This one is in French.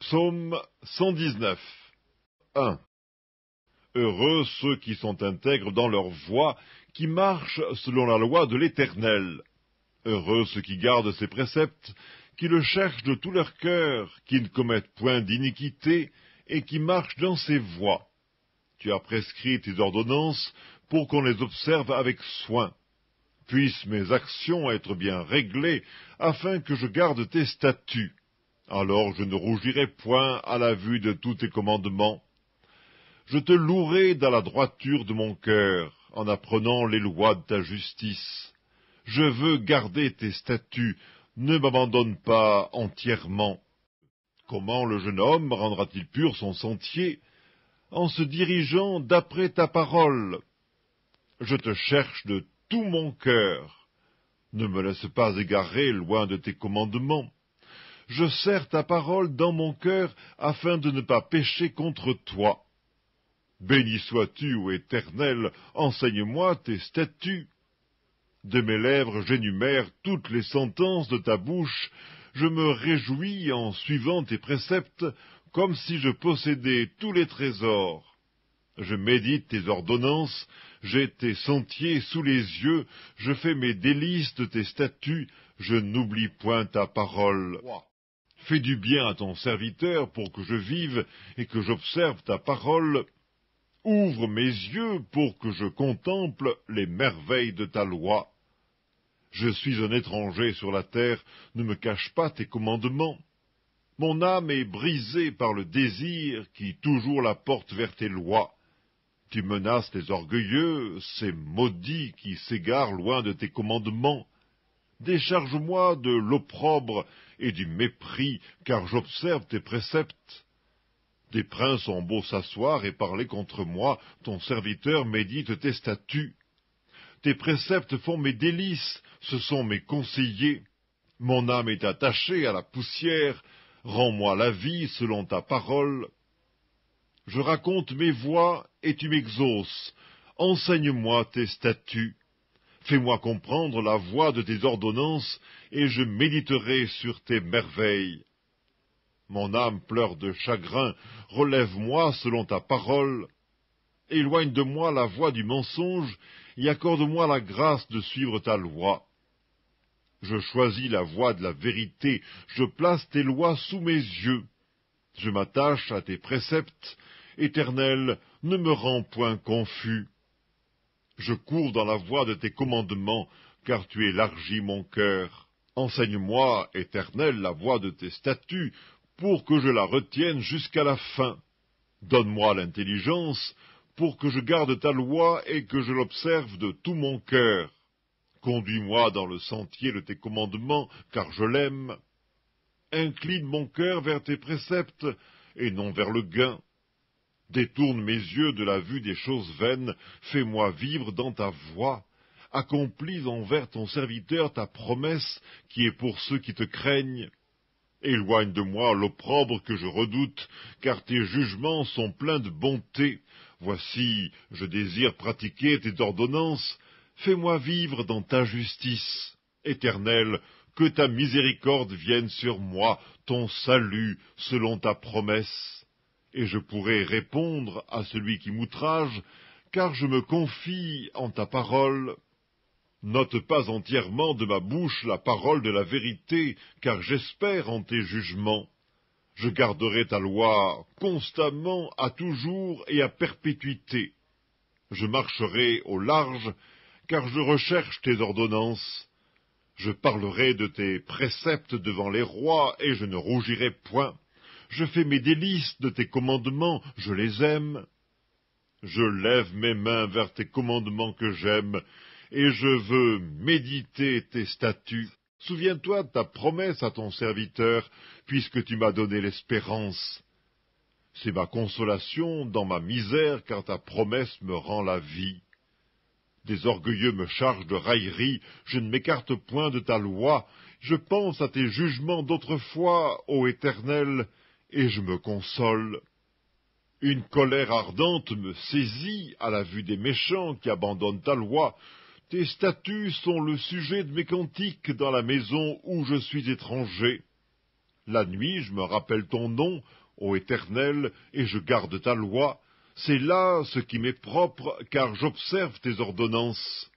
Psaume 119. 1. Heureux ceux qui sont intègres dans leur voie, qui marchent selon la loi de l'Éternel. Heureux ceux qui gardent ses préceptes, qui le cherchent de tout leur cœur, qui ne commettent point d'iniquité, et qui marchent dans ses voies. Tu as prescrit tes ordonnances pour qu'on les observe avec soin. Puissent mes actions être bien réglées, afin que je garde tes statuts. Alors je ne rougirai point à la vue de tous tes commandements. Je te louerai dans la droiture de mon cœur, en apprenant les lois de ta justice. Je veux garder tes statuts, ne m'abandonne pas entièrement. Comment le jeune homme rendra-t-il pur son sentier? En se dirigeant d'après ta parole. Je te cherche de tout mon cœur. Ne me laisse pas égarer loin de tes commandements. Je serre ta parole dans mon cœur, afin de ne pas pécher contre toi. Béni sois-tu, ô Éternel, enseigne-moi tes statuts. De mes lèvres j'énumère toutes les sentences de ta bouche, je me réjouis en suivant tes préceptes, comme si je possédais tous les trésors. Je médite tes ordonnances, j'ai tes sentiers sous les yeux, je fais mes délices de tes statuts, je n'oublie point ta parole. Fais du bien à ton serviteur pour que je vive et que j'observe ta parole. Ouvre mes yeux pour que je contemple les merveilles de ta loi. Je suis un étranger sur la terre, ne me cache pas tes commandements. Mon âme est brisée par le désir qui toujours la porte vers tes lois. Tu menaces les orgueilleux, ces maudits qui s'égarent loin de tes commandements. Décharge-moi de l'opprobre et du mépris, car j'observe tes préceptes. Des princes ont beau s'asseoir et parler contre moi, ton serviteur médite tes statuts. Tes préceptes font mes délices, ce sont mes conseillers. Mon âme est attachée à la poussière, rends-moi la vie selon ta parole. Je raconte mes voies et tu m'exauces, enseigne-moi tes statuts. Fais-moi comprendre la voie de tes ordonnances, et je méditerai sur tes merveilles. Mon âme pleure de chagrin, relève-moi selon ta parole. Éloigne de moi la voie du mensonge, et accorde-moi la grâce de suivre ta loi. Je choisis la voie de la vérité, je place tes lois sous mes yeux. Je m'attache à tes préceptes, Éternel, ne me rends point confus. Je cours dans la voie de tes commandements, car tu élargis mon cœur. Enseigne-moi, Éternel, la voie de tes statuts, pour que je la retienne jusqu'à la fin. Donne-moi l'intelligence, pour que je garde ta loi et que je l'observe de tout mon cœur. Conduis-moi dans le sentier de tes commandements, car je l'aime. Incline mon cœur vers tes préceptes, et non vers le gain. Détourne mes yeux de la vue des choses vaines, fais-moi vivre dans ta voie. Accomplis envers ton serviteur ta promesse, qui est pour ceux qui te craignent. Éloigne de moi l'opprobre que je redoute, car tes jugements sont pleins de bonté. Voici, je désire pratiquer tes ordonnances. Fais-moi vivre dans ta justice. Éternel, que ta miséricorde vienne sur moi, ton salut, selon ta promesse. Et je pourrai répondre à celui qui m'outrage, car je me confie en ta parole. N'ôte pas entièrement de ma bouche la parole de la vérité, car j'espère en tes jugements. Je garderai ta loi constamment, à toujours et à perpétuité. Je marcherai au large, car je recherche tes ordonnances. Je parlerai de tes préceptes devant les rois, et je ne rougirai point. Je fais mes délices de tes commandements, je les aime. Je lève mes mains vers tes commandements que j'aime, et je veux méditer tes statuts. Souviens-toi de ta promesse à ton serviteur, puisque tu m'as donné l'espérance. C'est ma consolation dans ma misère, car ta promesse me rend la vie. Des orgueilleux me chargent de railleries, je ne m'écarte point de ta loi. Je pense à tes jugements d'autrefois, ô Éternel, et je me console. Une colère ardente me saisit à la vue des méchants qui abandonnent ta loi. Tes statuts sont le sujet de mes cantiques dans la maison où je suis étranger. La nuit, je me rappelle ton nom, ô Éternel, et je garde ta loi. C'est là ce qui m'est propre, car j'observe tes ordonnances.